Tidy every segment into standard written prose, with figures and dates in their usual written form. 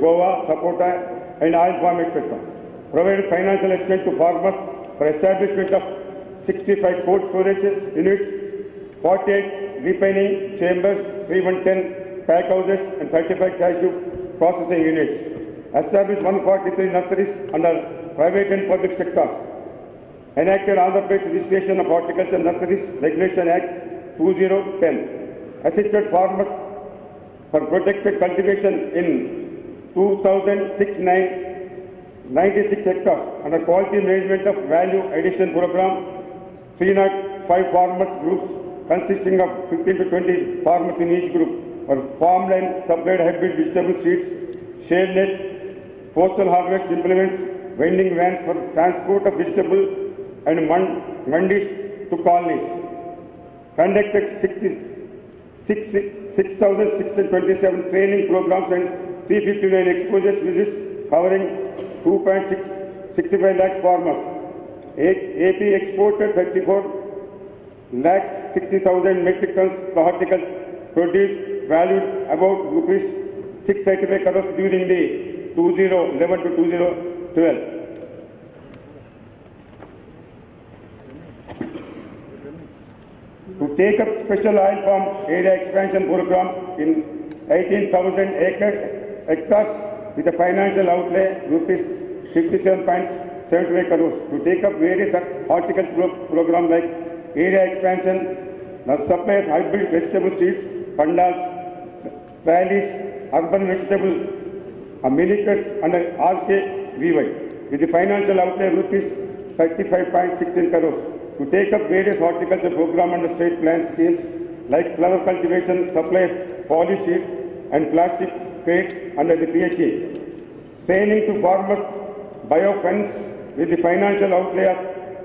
guava, sapota, and oil palm, etc. Provided financial assistance to farmers for establishment of 65 cold storage units, 48 refining chambers, 310 pack houses, and 35 cashew processing units. Established 143 nurseries under private and public sectors. Enacted Andhra Pradesh Registration of Horticulture Nurseries Regulation Act 2010. Assisted farmers for protected cultivation in 2,696 hectares under quality management of value addition program. 305 farmers groups consisting of 15 to 20 farmers in each group for farmland supplied hybrid vegetable seeds, shade net, postal harvest implements, vending vans for transport of vegetable and mandis to colonies. Conducted 6,627 training programs and 359 exposure visits covering 2.65 lakhs farmers. AP exported 34 lakhs 60,000 metric tons of horticultural produce valued about rupees 635 crores during the 2011 to 2012. To take up special oil palm area expansion program in 18,000 hectares with a financial outlay rupees 57.75 crores. To take up various horticultural programs like area expansion, the supply of hybrid vegetable seeds, pandals, valleys, urban vegetable, millikers under RKVY with the financial outlay rupees 35.16 crores. To take up various horticulture program under state plan schemes like flower cultivation, supply of poly seeds and plastic crates under the PHA. Training to farmers biofence with the financial outlay of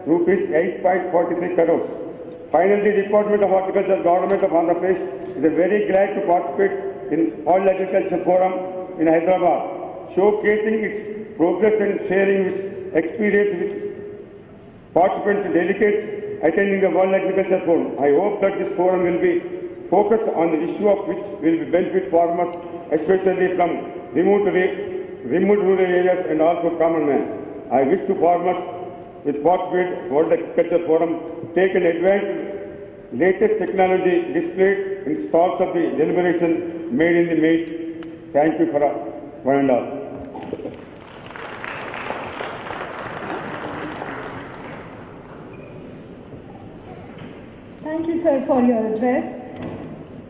rupees 8.43 crores. Finally, the Department of Horticulture, Government of Andhra Pradesh is very glad to participate in World Agriculture Forum in Hyderabad, showcasing its progress and sharing its experience with participants and delegates attending the World Agriculture Forum. I hope that this forum will be focused on the issue of which will benefit farmers, especially from remote rural areas and also common man. I wish to farmers with participate World Agriculture Forum take an advantage latest technology displayed in stalls of the deliberation made in the meet. Thank you for one and all. Thank you, sir, for your address.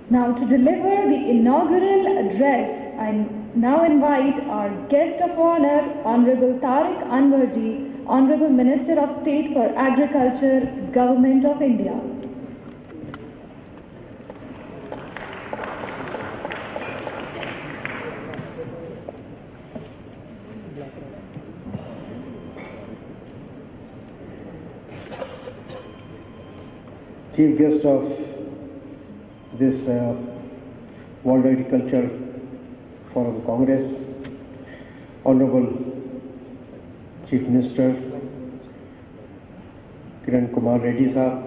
Now, to deliver the inaugural address, I now invite our guest of honor, Honorable Tariq Anwarji, Honorable Minister of State for Agriculture, Government of India. Chief guest of this World Agriculture Forum Congress, Honorable Chief Minister Kiran Kumar Reddy Sahab,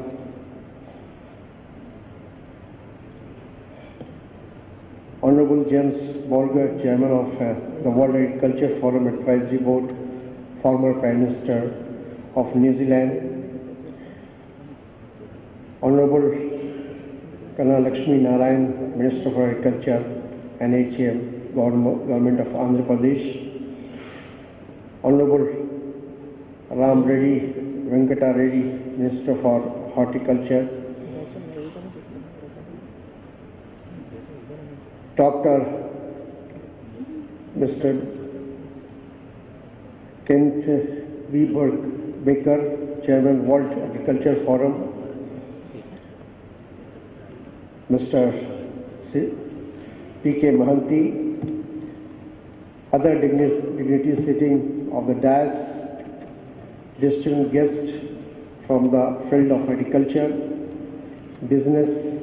Honorable James Bolger, Chairman of the World Agriculture Forum Advisory Board, former Prime Minister of New Zealand, Honorable Kanna Lakshmi Narayan, Minister for Agriculture and HAM, Government of Andhra Pradesh, Honorable Ram Reddy Venkata Reddy, Minister for Horticulture, Dr. Mr. Kent V. Baker, Chairman, World Agriculture Forum, Mr. P.K. Mahanti, other dignitaries sitting of the dais, distinguished guests from the field of agriculture, business,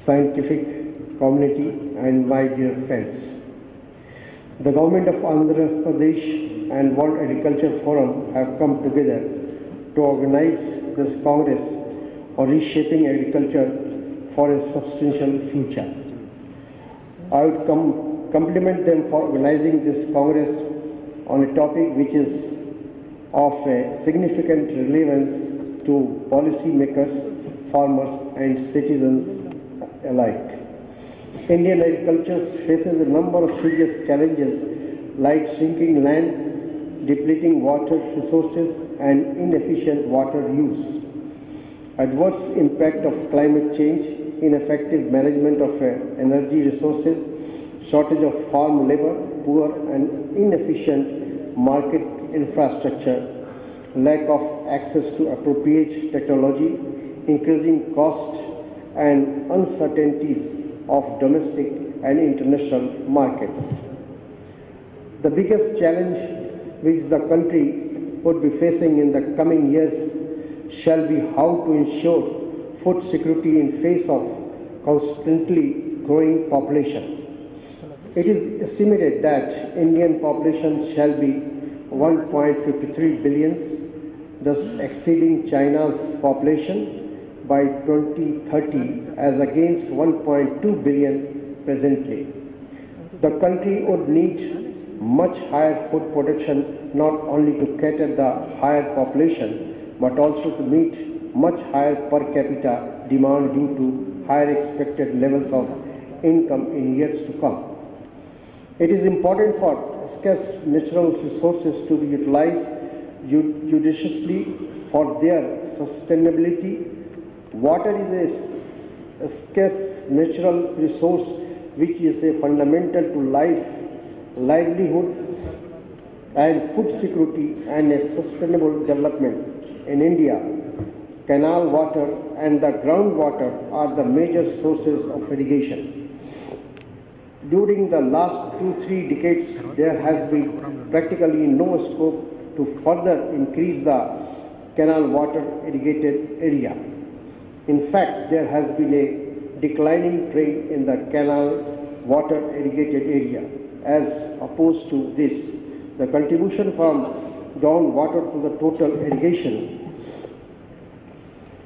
scientific community, and my dear friends. The Government of Andhra Pradesh and World Agriculture Forum have come together to organize this Congress on reshaping agriculture for a substantial future. I would compliment them for organizing this Congress on a topic which is of a significant relevance to policymakers, farmers and citizens alike. Indian agriculture faces a number of serious challenges like shrinking land, depleting water resources and inefficient water use, adverse impact of climate change, ineffective management of energy resources, shortage of farm labor, poor and inefficient market infrastructure, lack of access to appropriate technology, increasing costs and uncertainties of domestic and international markets. The biggest challenge which the country would be facing in the coming years shall be how to ensure food security in face of constantly growing population. It is estimated that Indian population shall be 1.53 billion, thus exceeding China's population by 2030 as against 1.2 billion presently. The country would need much higher food production not only to cater the higher population but also to meet much higher per capita demand due to higher expected levels of income in years to come. It is important for scarce natural resources to be utilized judiciously for their sustainability. Water is a scarce natural resource which is a fundamental to life, livelihood and food security and a sustainable development. In India, canal water and the groundwater are the major sources of irrigation. During the last 2-3 decades, there has been practically no scope to further increase the canal water irrigated area. In fact, there has been a declining trend in the canal water irrigated area. As opposed to this, the contribution from groundwater to the total irrigation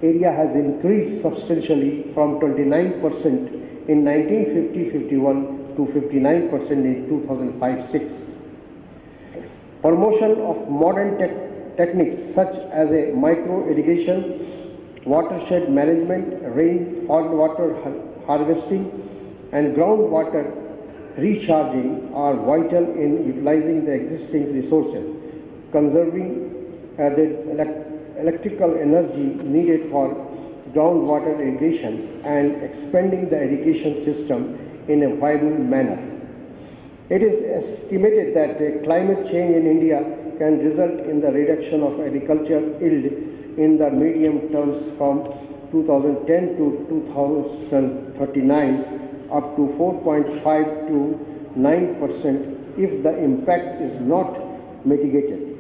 area has increased substantially from 29% in 1950-51 to 59% in 2005-6. Promotion of modern techniques such as a micro irrigation, watershed management, rainwater harvesting and groundwater recharging are vital in utilizing the existing resources, conserving the electrical energy needed for groundwater irrigation and expanding the irrigation system in a viable manner. It is estimated that climate change in India can result in the reduction of agricultural yield in the medium terms from 2010 to 2039 up to 4.5 to 9% if the impact is not mitigated.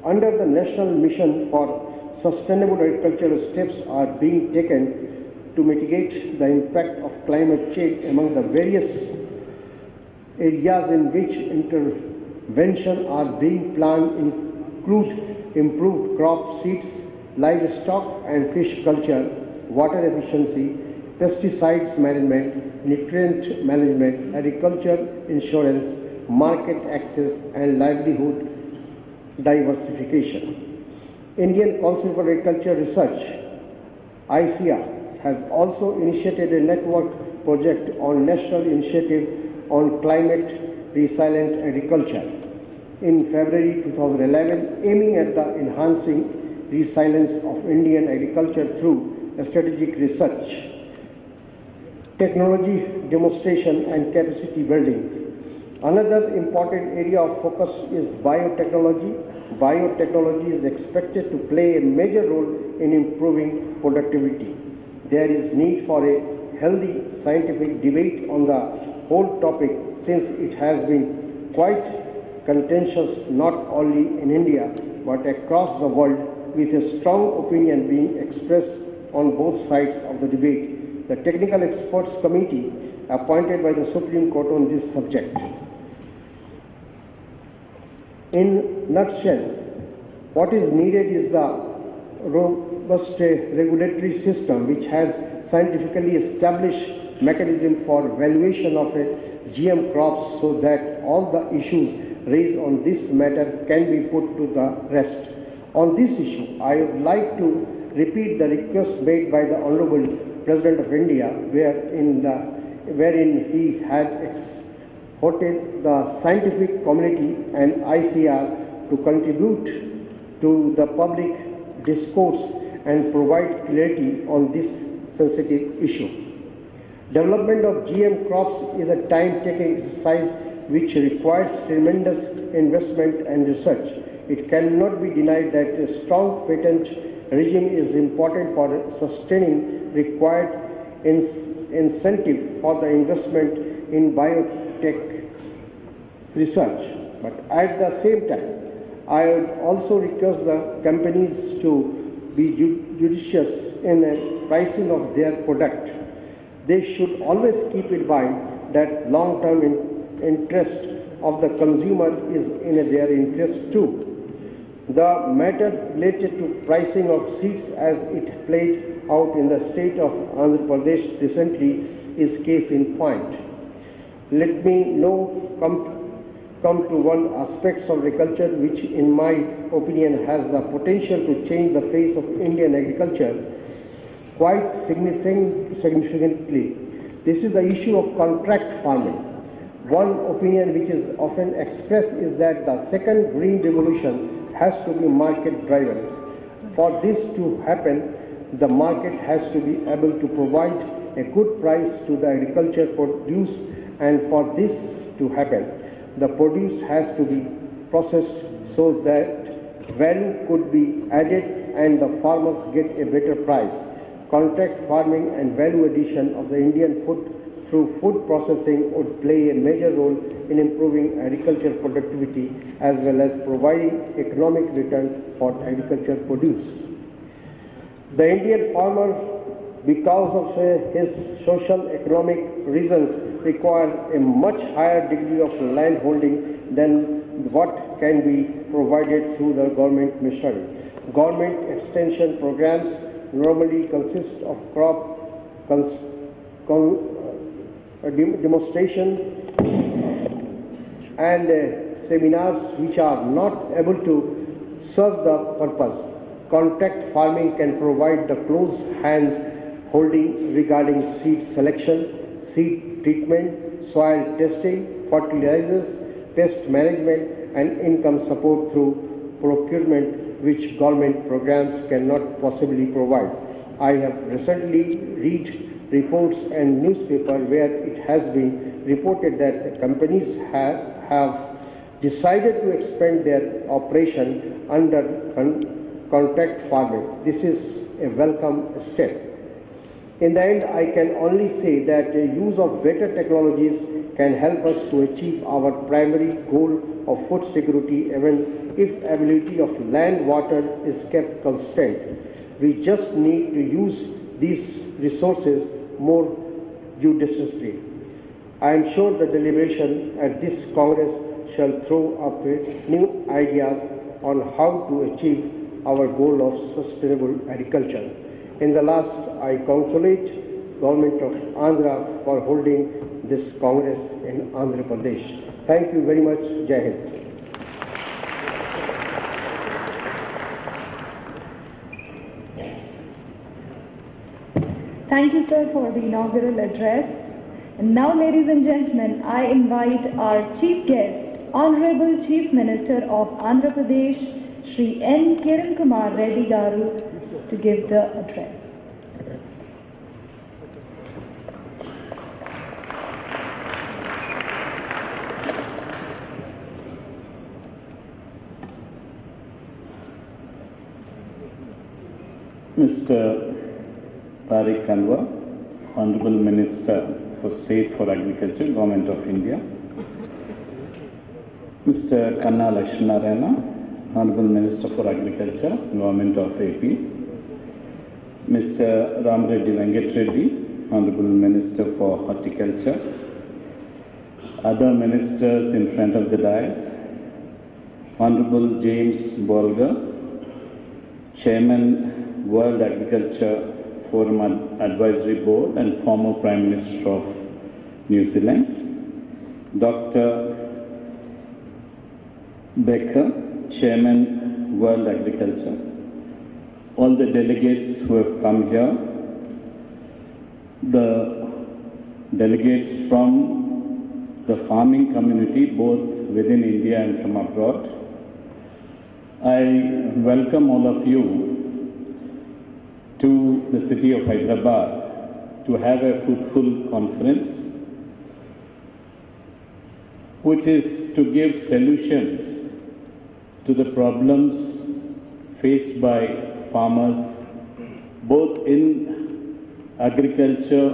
Under the National Mission for Sustainable Agricultural, steps are being taken to mitigate the impact of climate change among the various areas in which intervention are being planned include improved crop seeds, livestock and fish culture, water efficiency, pesticides management, nutrient management, agriculture insurance, market access and livelihood diversification. Indian Council for Agriculture Research, ICAR, has also initiated a network project on National Initiative on Climate Resilient Agriculture in February 2011, aiming at the enhancing resilience of Indian agriculture through strategic research, technology demonstration and capacity building. Another important area of focus is biotechnology. Biotechnology is expected to play a major role in improving productivity. There is need for a healthy scientific debate on the whole topic since it has been quite contentious not only in India but across the world, with a strong opinion being expressed on both sides of the debate. The Technical Experts Committee appointed by the Supreme Court on this subject. In nutshell, what is needed is the robust regulatory system which has scientifically established mechanism for valuation of GM crops so that all the issues raised on this matter can be put to the rest. On this issue, I would like to repeat the request made by the Honorable President of India, wherein he had exhorted the scientific community and ICR to contribute to the public discourse and provide clarity on this sensitive issue. Development of GM crops is a time-taking exercise which requires tremendous investment and research. It cannot be denied that a strong patent regime is important for sustaining required incentive for the investment in biotech research. But at the same time, I would also request the companies to be judicious in the pricing of their product. They should always keep in mind that long-term interest of the consumer is in their interest too. The matter related to pricing of seeds as it played out in the state of Andhra Pradesh recently is case in point. Let me now come to one aspect of agriculture which in my opinion has the potential to change the face of Indian agriculture quite significantly. This is the issue of contract farming. One opinion which is often expressed is that the second green revolution has to be market driven. For this to happen, the market has to be able to provide a good price to the agriculture produce, and for this to happen, the produce has to be processed so that value could be added and the farmers get a better price. Contract farming and value addition of the Indian food through food processing would play a major role in improving agricultural productivity as well as providing economic return for agricultural produce. The Indian farmer, because of his social economic reasons, require a much higher degree of land holding than what can be provided through the government machinery. Government extension programs normally consist of crop demonstration and seminars which are not able to serve the purpose. Contract farming can provide the close hand holding regarding seed selection, seed treatment, soil testing, fertilizers, pest management and income support through procurement which government programs cannot possibly provide. I have recently read reports and newspaper where it has been reported that the companies have decided to expand their operation under contract farming. This is a welcome step. In the end, I can only say that the use of better technologies can help us to achieve our primary goal of food security even if availability of land water is kept constant. We just need to use these resources more judiciously. I am sure the deliberation at this Congress shall throw up new ideas on how to achieve our goal of sustainable agriculture. In the last, I congratulate Government of Andhra for holding this Congress in Andhra Pradesh. Thank you very much. Jai Hind. Thank you, sir, for the inaugural address. And now, ladies and gentlemen, I invite our chief guest, Honorable Chief Minister of Andhra Pradesh, Shri N. Kiran Kumar Reddy Garu, to give the address. Mr. Tariq Anwar, Honorable Minister for State for Agriculture, Government of India. Mr. Kanna Lakshminarayana, Honorable Minister for Agriculture, Government of AP. Mr. Ram Reddy Venkat Reddy, Honorable Minister for Horticulture. Other ministers in front of the dais. Honorable James Bolger, Chairman, World Agriculture Forum Advisory Board and former Prime Minister of New Zealand, Dr. Becker, Chairman, World Agriculture, all the delegates who have come here, the delegates from the farming community, both within India and from abroad. I welcome all of you to the city of Hyderabad to have a fruitful conference, which is to give solutions to the problems faced by farmers, both in agriculture,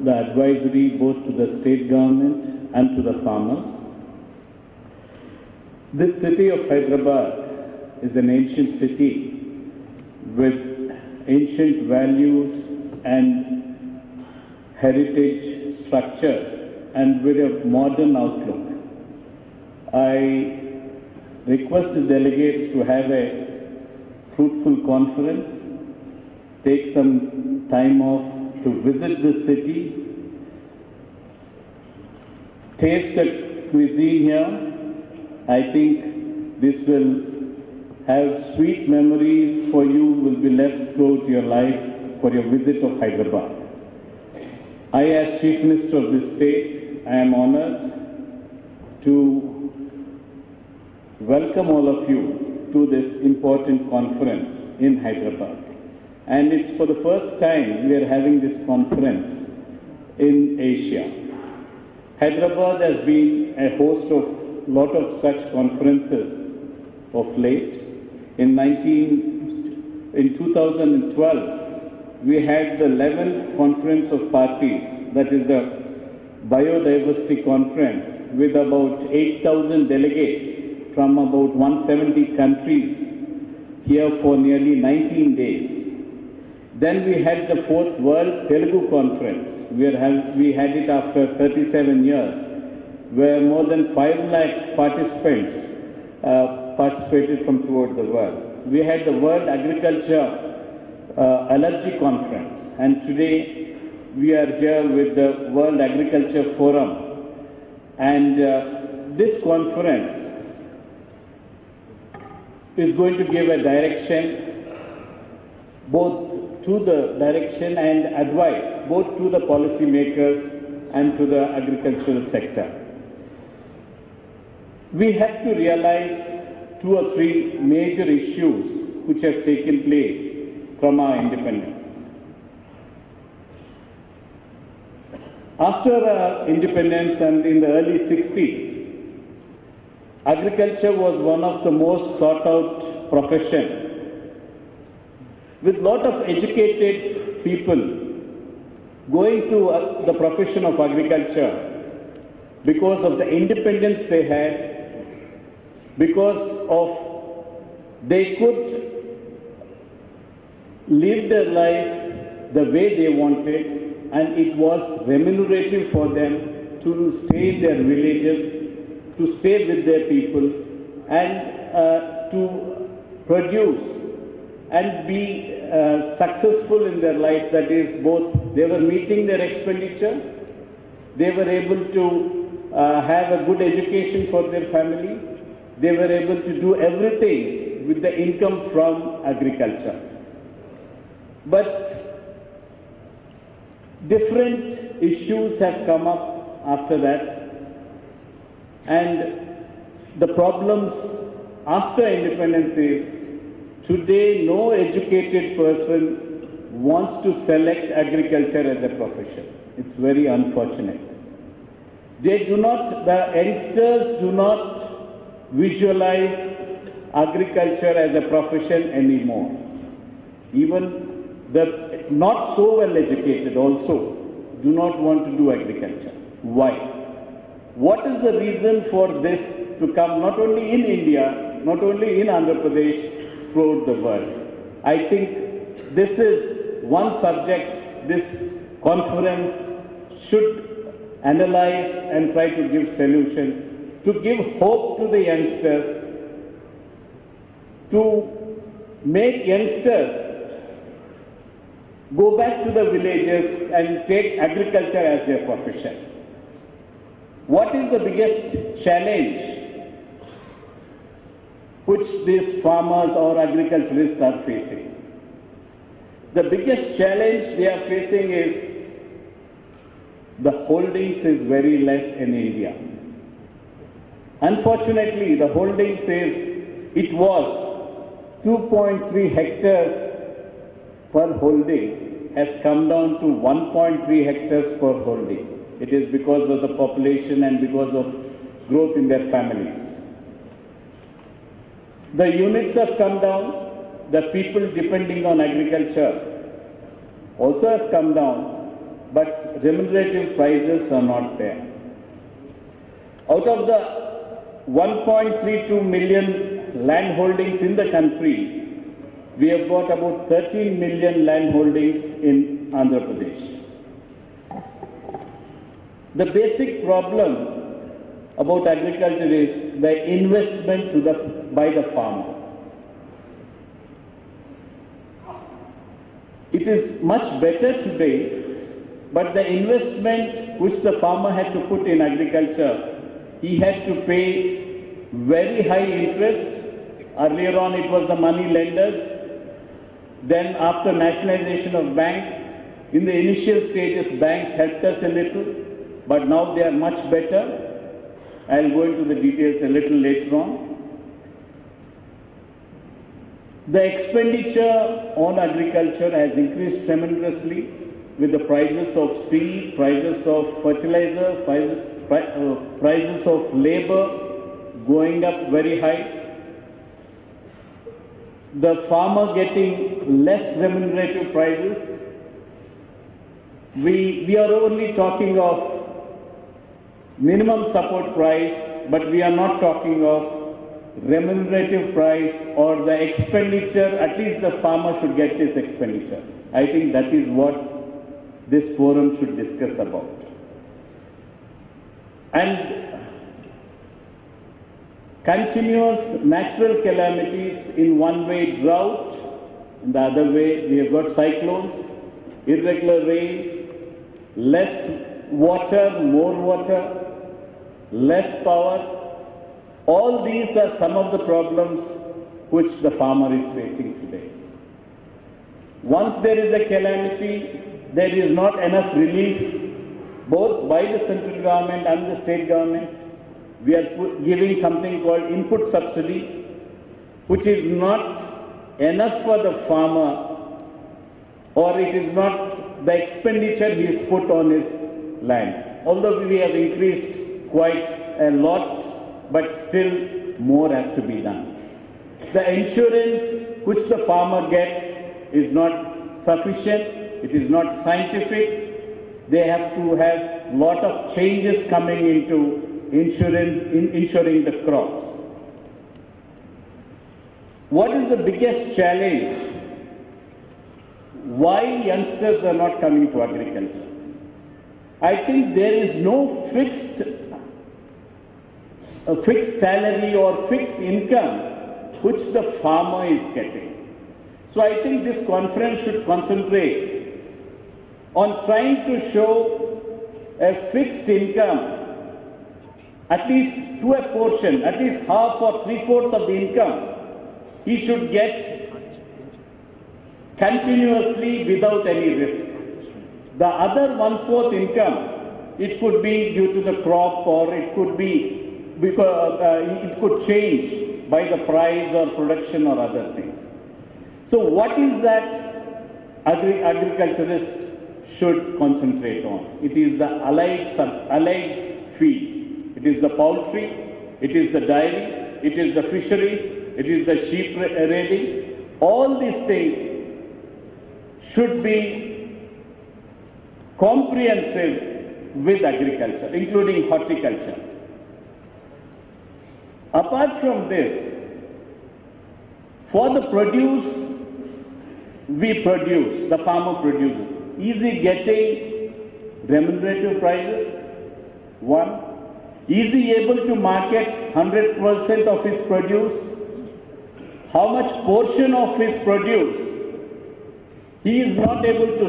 the advisory both to the state government and to the farmers. This city of Hyderabad is an ancient city with ancient values and heritage structures and with a modern outlook. I request the delegates to have a fruitful conference, take some time off to visit the city, taste the cuisine here. I think this will have sweet memories for you, will be left throughout your life for your visit of Hyderabad. I, as Chief Minister of this state, I am honored to welcome all of you to this important conference in Hyderabad. And it's for the first time we are having this conference in Asia. Hyderabad has been a host of lot of such conferences of late. In 2012, we had the 11th Conference of Parties, that is a biodiversity conference with about 8,000 delegates from about 170 countries here for nearly 19 days. Then we had the 4th World Telugu Conference. We had it after 37 years, where more than 5 lakh participants participated from throughout the world. We had the World Agriculture Allergy Conference, and today we are here with the World Agriculture Forum. And this conference is going to give a direction, both to the direction and advice, both to the policymakers and to the agricultural sector. We have to realize 2 or 3 major issues which have taken place from our independence. After independence and in the early 60s, agriculture was one of the most sought out profession, with lot of educated people going to the profession of agriculture because of the independence they had, because of they could live their life the way they wanted, and it was remunerative for them to stay in their villages, to stay with their people, and to produce and be successful in their life. That is, both they were meeting their expenditure, they were able to have a good education for their family, they were able to do everything with the income from agriculture. But different issues have come up after that, and the problems after independence is, today no educated person wants to select agriculture as a profession. It's very unfortunate. They do not, the youngsters do not visualize agriculture as a profession anymore. Even the not so well educated also do not want to do agriculture. Why? What is the reason for this to come not only in India, not only in Andhra Pradesh, throughout the world? I think this is one subject this conference should analyze and try to give solutions, to give hope to the youngsters, to make youngsters go back to the villages and take agriculture as their profession. What is the biggest challenge which these farmers or agriculturists are facing? The biggest challenge they are facing is the holdings is very less in India. Unfortunately, the holdings it was 2.3 hectares per holding has come down to 1.3 hectares per holding. It is because of the population and because of growth in their families. The units have come down. The people depending on agriculture also have come down, but remunerative prices are not there. Out of the 1.32 million land holdings in the country, we have got about 13 million land holdings in Andhra Pradesh. The basic problem about agriculture is the investment by the farmer. It is much better today, but the investment which the farmer had to put in agriculture, he had to pay very high interest. Earlier on it was the money lenders. Then after nationalization of banks, in the initial stages banks helped us a little, but now they are much better. I'll go into the details a little later on. The expenditure on agriculture has increased tremendously with the prices of seed, prices of fertilizer, prices of labor going up very high. The farmer getting less remunerative prices. We are only talking of minimum support price, but we are not talking of remunerative price or the expenditure. At least the farmer should get his expenditure. I think that is what this forum should discuss about. And continuous natural calamities, in one way drought, in the other way we have got cyclones, irregular rains, less water, more water, less power. All these are some of the problems which the farmer is facing today. Once there is a calamity, there is not enough relief both by the central government and the state government. We are giving something called input subsidy, which is not enough for the farmer, or it is not the expenditure he has put on his lands. Although we have increased quite a lot, but still more has to be done. The insurance which the farmer gets is not sufficient, it is not scientific. They have to have lot of changes coming into insuring the crops. What is the biggest challenge? Why youngsters are not coming to agriculture? I think there is no fixed salary or fixed income which the farmer is getting. So I think this conference should concentrate on trying to show a fixed income, at least to a portion, at least half or 3/4 of the income, he should get continuously without any risk. The other 1/4 income, it could be due to the crop, or it could be because it could change by the price or production or other things. So what is that agriculturists should concentrate on? It is the allied fields. It is the poultry, it is the dairy, it is the fisheries, it is the sheep raiding. All these things should be comprehensive with agriculture, including horticulture. Apart from this, for the produce we produce, the farmer produces, is he getting remunerative prices? One, is he able to market 100% of his produce? How much portion of his produce he is not able to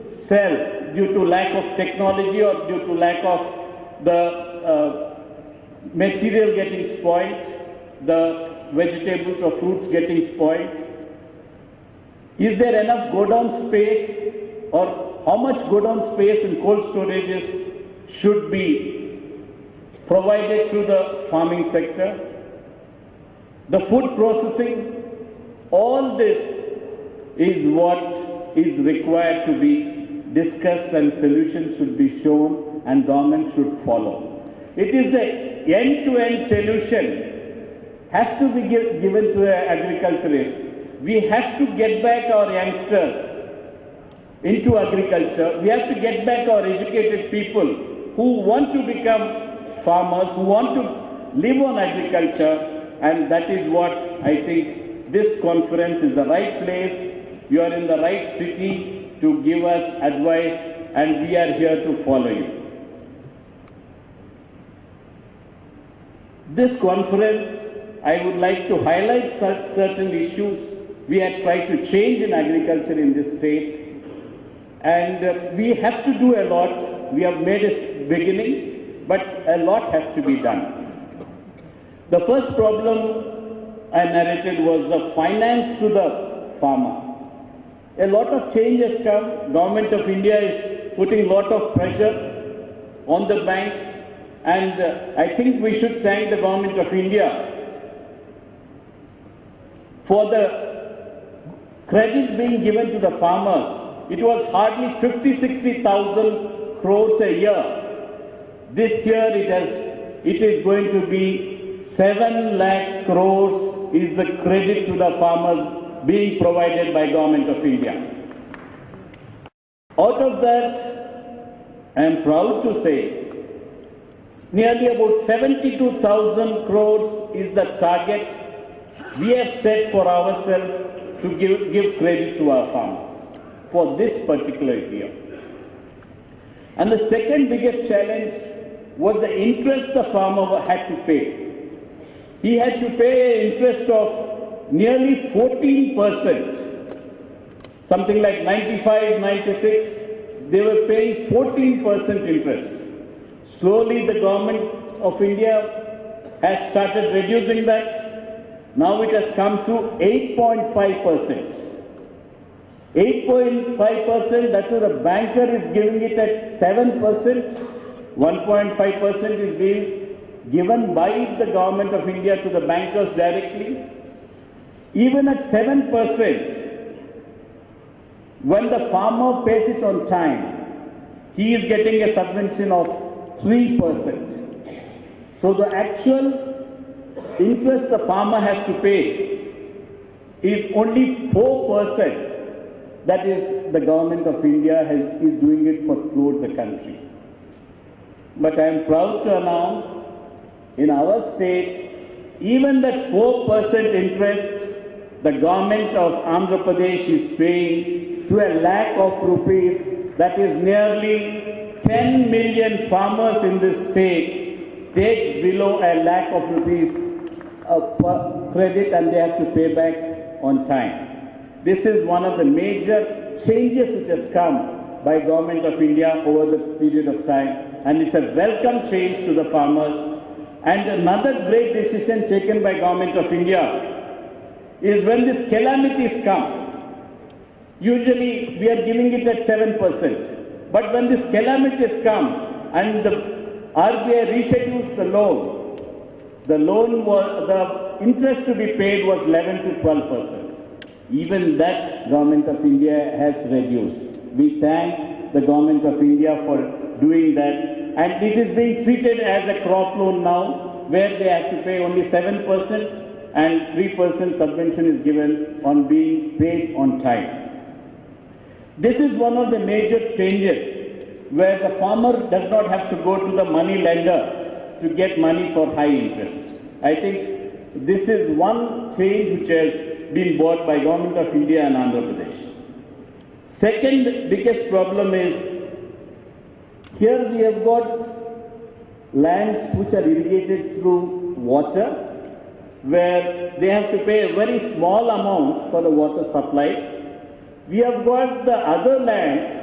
sell due to lack of technology or due to lack of the material getting spoiled, the vegetables or fruits getting spoiled. Is there enough go-down space, or how much go-down space in cold storages should be provided to the farming sector? The food processing, all this is what is required to be discussed, and solutions should be shown and government should follow. It is an end-to-end solution has to be given to the agriculturists. We have to get back our youngsters into agriculture. We have to get back our educated people who want to become farmers, who want to live on agriculture, and that is what I think this conference is the right place. You are in the right city to give us advice, and we are here to follow you. This conference, I would like to highlight certain issues we have tried to change in agriculture in this state, and we have to do a lot. We have made a beginning, but a lot has to be done. The first problem I narrated was the finance to the farmer. A lot of change has come. Government of India is putting a lot of pressure on the banks, and I think we should thank the Government of India for the credit being given to the farmers. It was hardly 50-60,000 crores a year. This year it is going to be 7 lakh crores is the credit to the farmers being provided by Government of India. Out of that, I am proud to say, nearly about 72,000 crores is the target we have set for ourselves to give credit to our farmers for this particular year. And the second biggest challenge was the interest the farmer had to pay. He had to pay an interest of nearly 14%, something like 95, 96, they were paying 14% interest. Slowly the Government of India has started reducing that. Now it has come to 8.5%. 8.5%, that is, the banker is giving it at 7%. 1.5% is being given by the Government of India to the bankers directly. Even at 7%, when the farmer pays it on time, he is getting a subvention of 3%. So the actual interest the farmer has to pay is only 4%. That is, the Government of India is doing it for throughout the country. But I am proud to announce, in our state, even that 4% interest, the Government of Andhra Pradesh is paying to a lakh of rupees. That is nearly 10 million farmers in this state take below a lakh of rupees per credit, and they have to pay back on time. This is one of the major changes which has come by Government of India over the period of time, and it's a welcome change to the farmers. And another great decision taken by Government of India is when these calamities come. Usually we are giving it at 7%, but when these calamities come and the RBI reschedules the interest to be paid was 11 to 12%. Even that Government of India has reduced. We thank the Government of India for doing that, and it is being treated as a crop loan now, where they have to pay only 7% and 3% subvention is given on being paid on time. This is one of the major changes where the farmer does not have to go to the money lender to get money for high interest. I think this is one change which has been brought by Government of India and Andhra Pradesh. Second biggest problem is, here we have got lands which are irrigated through water, where they have to pay a very small amount for the water supply. we have got the other lands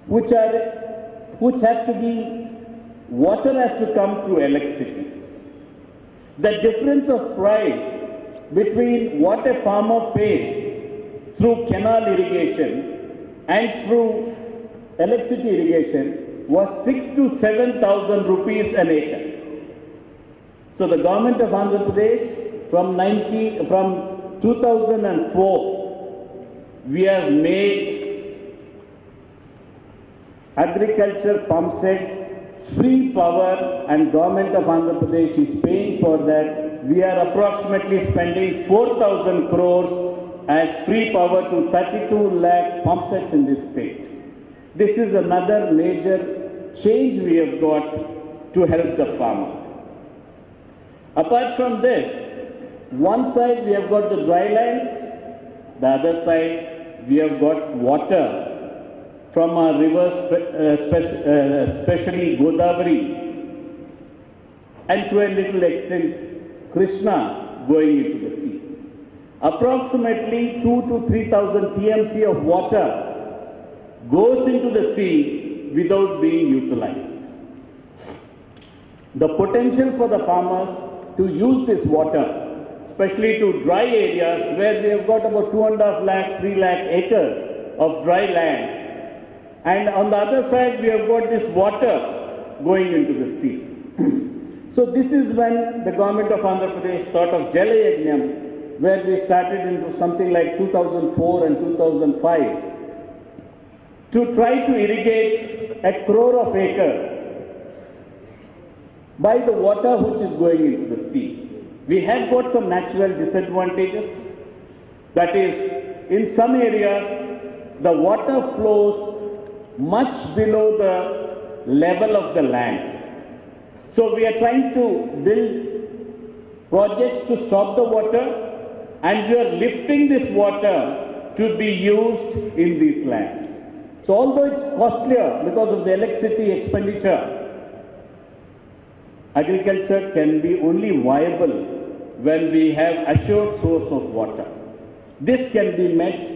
which have to be, water has to come through electricity. The difference of price between what a farmer pays through canal irrigation and through electricity irrigation was 6,000 to 7,000 rupees an acre. So the government of Andhra Pradesh from 2004, we have made agriculture pump sets free power, and government of Andhra Pradesh is paying for that. We are approximately spending 4,000 crores as free power to 32 lakh pump sets in this state. This is another major change we have got to help the farmer. Apart from this, one side we have got the dry lands, the other side we have got water from our rivers, especially Godavari, and to a little extent Krishna going into the sea. Approximately 2,000 to 3,000 TMC of water goes into the sea without being utilized. The potential for the farmers to use this water, especially to dry areas where we have got about 2.5 lakh, 3 lakh acres of dry land, and on the other side we have got this water going into the sea. So this is when the government of Andhra Pradesh thought of Jala Yajnam, where we started into something like 2004 and 2005 to try to irrigate 1 crore of acres by the water which is going into the sea. We have got some natural disadvantages. That is, in some areas, the water flows much below the level of the lands. So we are trying to build projects to stop the water, and we are lifting this water to be used in these lands. So although it's costlier because of the electricity expenditure, agriculture can be only viable when we have assured source of water. This can be met,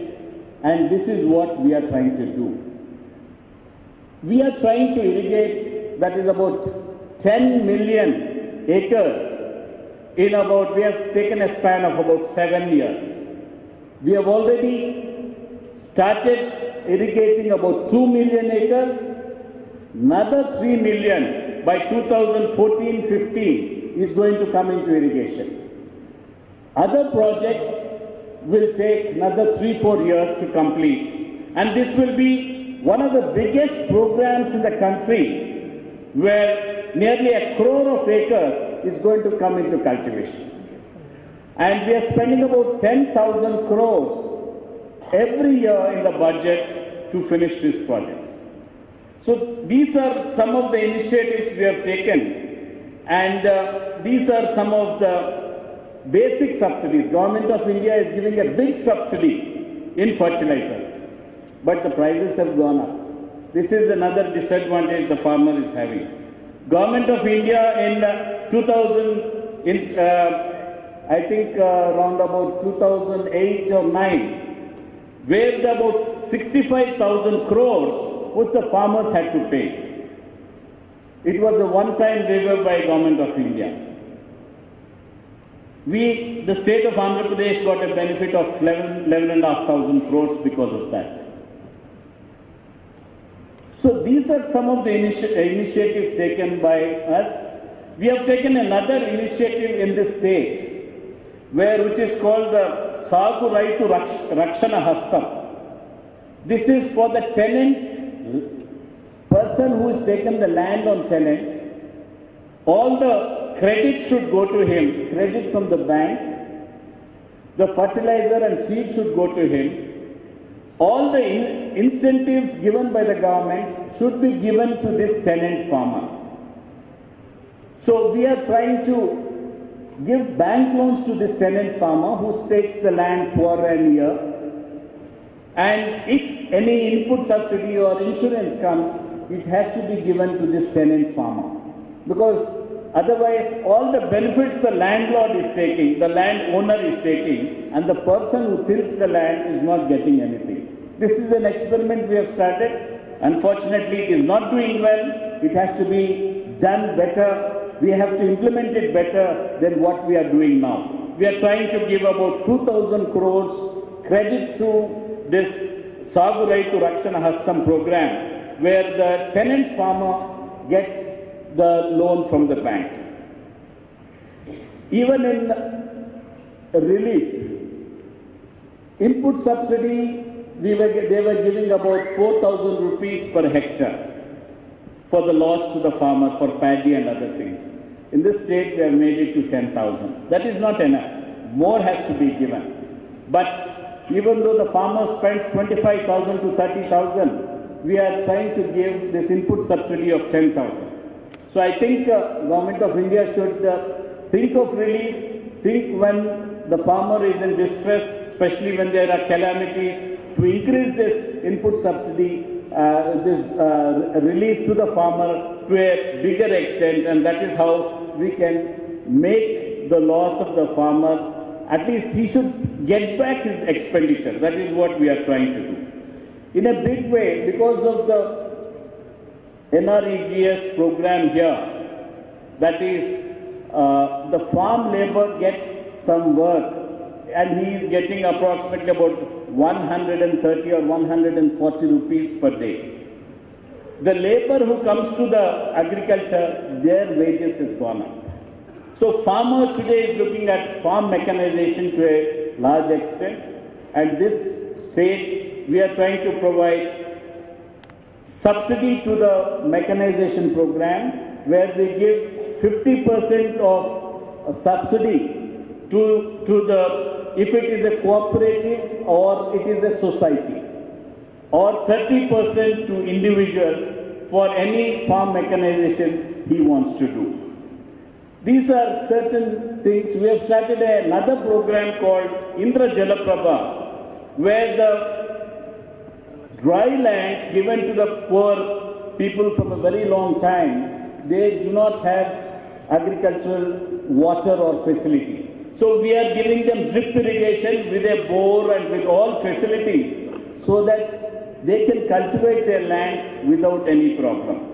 and this is what we are trying to do. We are trying to irrigate, that is about 10 million acres in about, we have taken a span of about 7 years. We have already started irrigating about 2 million acres, another 3 million by 2014-15 is going to come into irrigation. Other projects will take another 3-4 years to complete, and this will be one of the biggest programs in the country where nearly 1 crore of acres is going to come into cultivation. And we are spending about 10,000 crores every year in the budget to finish these projects. So these are some of the initiatives we have taken, and these are some of the basic subsidies. Government of India is giving a big subsidy in fertilizer, but the prices have gone up. This is another disadvantage the farmer is having. Government of India in I think around about 2008 or 9, waived about 65,000 crores which the farmers had to pay. It was a one-time waiver by Government of India. We, the state of Andhra Pradesh, got a benefit of 11,500 crores because of that. So these are some of the initiatives taken by us. We have taken another initiative in this state, which is called the Sagu Raitu Rakshana Hastam. This is for the tenant, person who has taken the land on tenant. All the credit should go to him, credit from the bank. The fertilizer and seed should go to him. All the incentives given by the government should be given to this tenant farmer. So we are trying to give bank loans to this tenant farmer who takes the land for a year. And if any input subsidy or insurance comes, it has to be given to this tenant farmer. Because Otherwise, all the benefits the landlord is taking, the landowner is taking, and the person who tills the land is not getting anything. This is an experiment we have started. Unfortunately, it is not doing well. It has to be done better. We have to implement it better than what we are doing now. We are trying to give about 2,000 crores credit to this Sagu Raitu Rakshana Hastam program, where the tenant farmer gets the loan from the bank. Even in relief, input subsidy, they were giving about 4,000 rupees per hectare for the loss to the farmer for paddy and other things. In this state, they have made it to 10,000. That is not enough. More has to be given. But even though the farmer spends 25,000 to 30,000, we are trying to give this input subsidy of 10,000. So I think Government of India should think of relief, think when the farmer is in distress, especially when there are calamities, to increase this input subsidy, this relief to the farmer to a bigger extent, and that is how we can make the loss of the farmer, at least he should get back his expenditure. That is what we are trying to do. In a big way, because of the NREGS program here, that is, the farm labor gets some work and he is getting approximately about 130 or 140 rupees per day. The labor who comes to the agriculture, their wages has gone up. So farmer today is looking at farm mechanization to a large extent, and this state we are trying to provide subsidy to the mechanization program, where we give 50% of subsidy to the, if it is a cooperative or it is a society, or 30% to individuals for any farm mechanization he wants to do. These are certain things. We have started another program called Indra Jalaprabha, where the dry lands given to the poor people from a very long time, they do not have agricultural water or facility. So we are giving them drip irrigation with a bore and with all facilities so that they can cultivate their lands without any problem.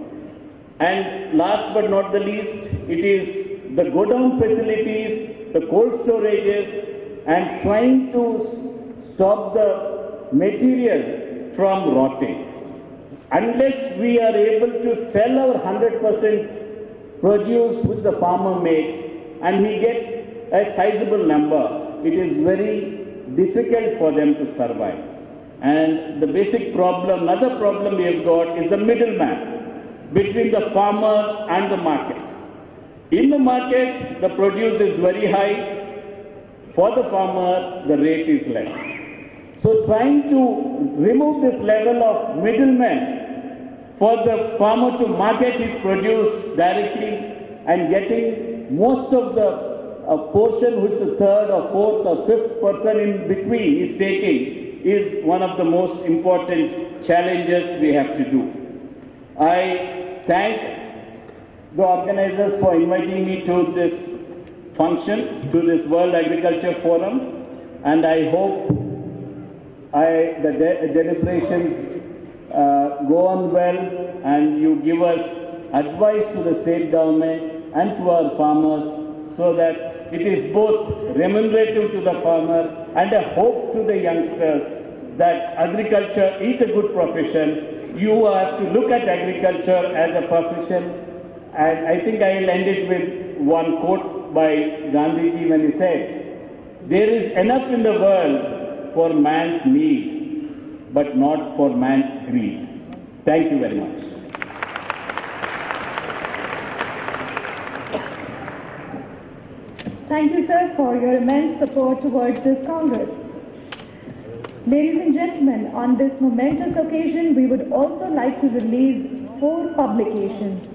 And last but not the least, it is the godown facilities, the cold storages, and trying to stop the material from rotting. Unless we are able to sell our 100% produce which the farmer makes and he gets a sizable number, it is very difficult for them to survive. And the basic problem, another problem we have got is the middleman between the farmer and the market. In the market, the produce is very high. For the farmer, the rate is less. So trying to remove this level of middlemen for the farmer to market his produce directly and getting most of the portion which the third or fourth or fifth person in between is taking is one of the most important challenges we have to do. I thank the organizers for inviting me to this function, to this World Agriculture Forum, and I hope the deliberations go on well and you give us advice to the state government and to our farmers so that it is both remunerative to the farmer and a hope to the youngsters that agriculture is a good profession. You are to look at agriculture as a profession, and I think I will end it with one quote by Gandhiji when he said, "There is enough in the world for man's need, but not for man's greed." Thank you very much. Thank you, sir, for your immense support towards this Congress. Ladies and gentlemen, on this momentous occasion, we would also like to release 4 publications.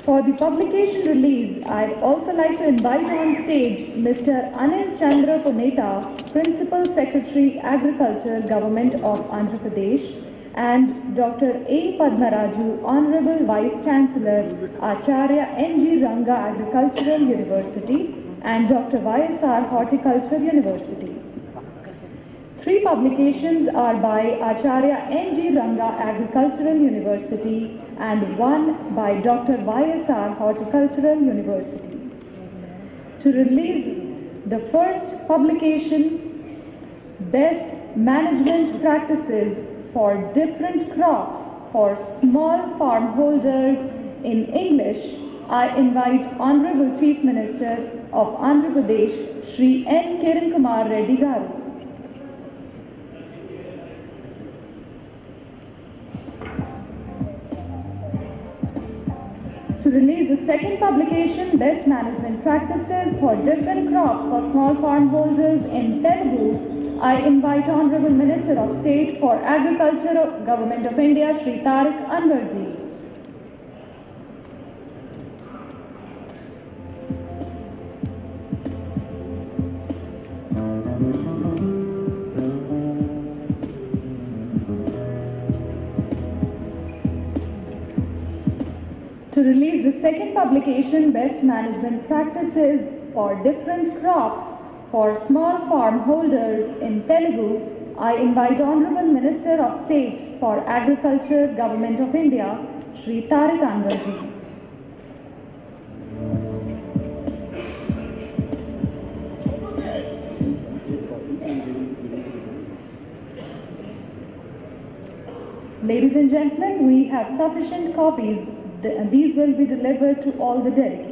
For the publication release, I'd also like to invite on stage Mr. Anil Chandra Puneta, Principal Secretary, Agriculture, Government of Andhra Pradesh, and Dr. A. Padmaraju, Honorable Vice Chancellor, Acharya N.G. Ranga Agricultural University and Dr. Y.S.R. Horticulture University. 3 publications are by Acharya N.G. Ranga Agricultural University and 1 by Dr. Y.S.R. Horticultural University. To release the first publication, Best Management Practices for Different Crops for Small Farm Holders in English, I invite Honorable Chief Minister of Andhra Pradesh, Shri N. Kiran Kumar Reddy Garu. To release the second publication, Best Management Practices for Different Crops for Small Farm Holders in Telugu, I invite Honorable Minister of State for Agriculture, Government of India, Shri Tariq Anwarji. To release the second publication, Best Management Practices for Different Crops for Small Farm Holders in Telugu, I invite Honorable Minister of State for Agriculture, Government of India, Shri Tariq Anwarji. Ladies and gentlemen, we have sufficient copies. These will be delivered to all the delegates.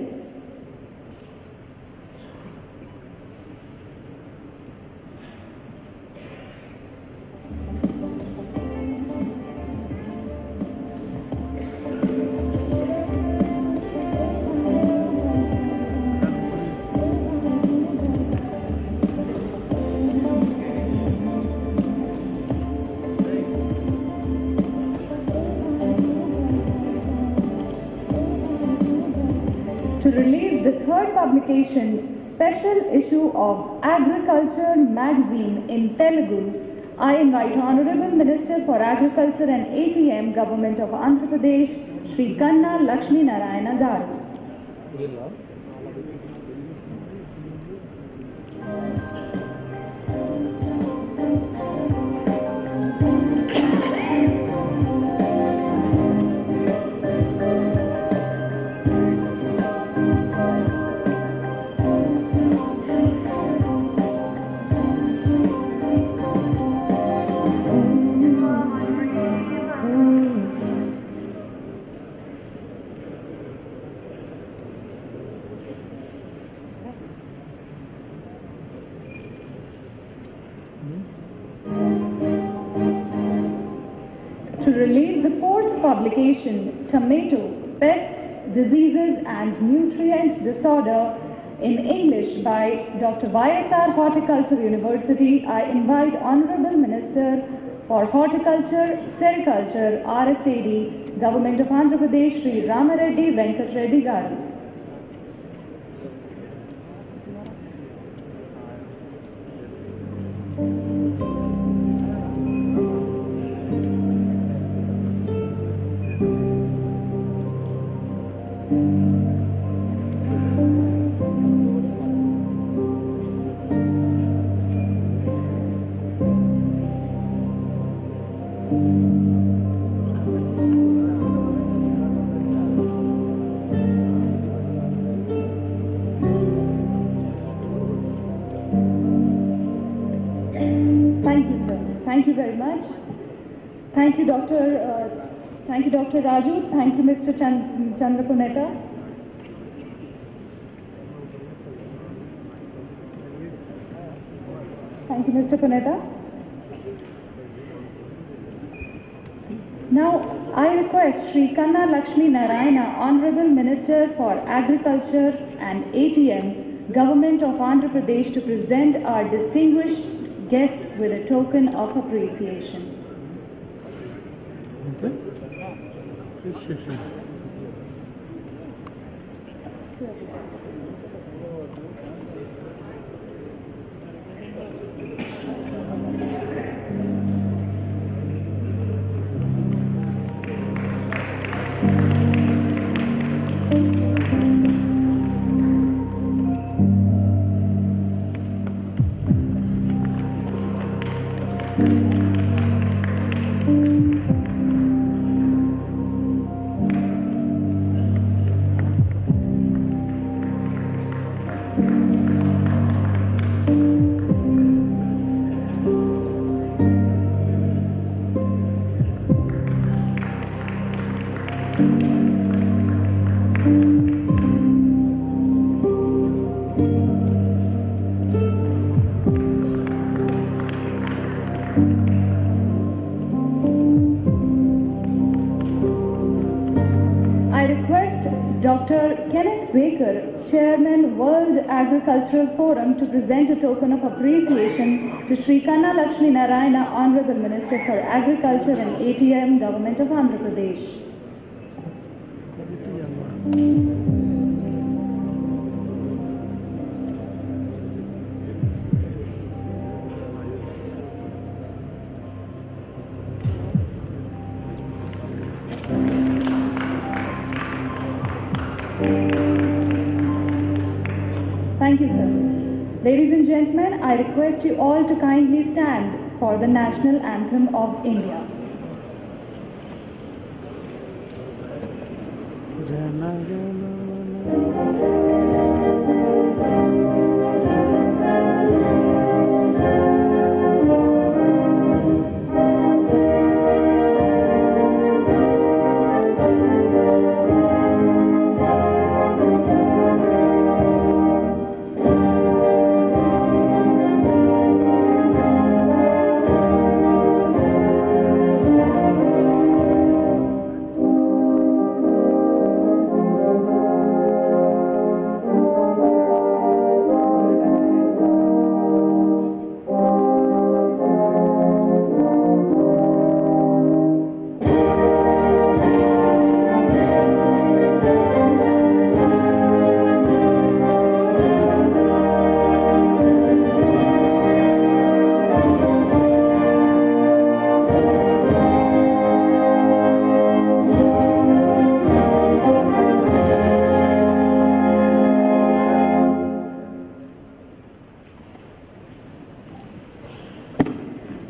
To release the third publication, special issue of Agriculture magazine in Telugu, I invite Honorable Minister for Agriculture and ATM, Government of Andhra Pradesh, Shri Kanna Lakshmi Narayana Garu. To release the fourth publication, Tomato, Pests, Diseases and Nutrients Disorder in English by Dr. Y.S.R. Horticulture University, I invite Honorable Minister for Horticulture, Sericulture, RSAD, Government of Andhra Pradesh, Shri Ramareddy Venkat Reddy Garu. Thank you, sir. Thank you very much. Thank you, Dr. Raju. Thank you, Mr. Chandra Puneta. Thank you, Mr. Puneta. Now, I request Shri Kanna Lakshmi Narayana, Honorable Minister for Agriculture and ATM, Government of Andhra Pradesh, to present our distinguished guests with a token of appreciation. Chandrasekhar, Chairman, World Agricultural Forum, to present a token of appreciation to Shri Kanna Lakshmi Narayana, Honorable Minister for Agriculture and ATM, Government of Andhra Pradesh. Thank you, sir. Ladies and gentlemen, I request you all to kindly stand for the national anthem of India.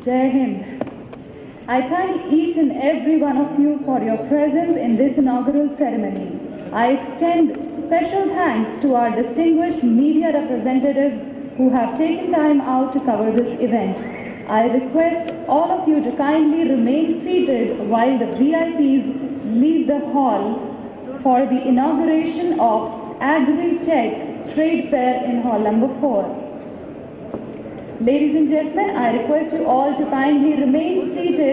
Jai Hind. I thank each and every one of you for your presence in this inaugural ceremony. I extend special thanks to our distinguished media representatives who have taken time out to cover this event. I request all of you to kindly remain seated while the VIPs leave the hall for the inauguration of Agri-Tech Trade Fair in Hall number 4. Ladies and gentlemen, I request you all to kindly remain seated.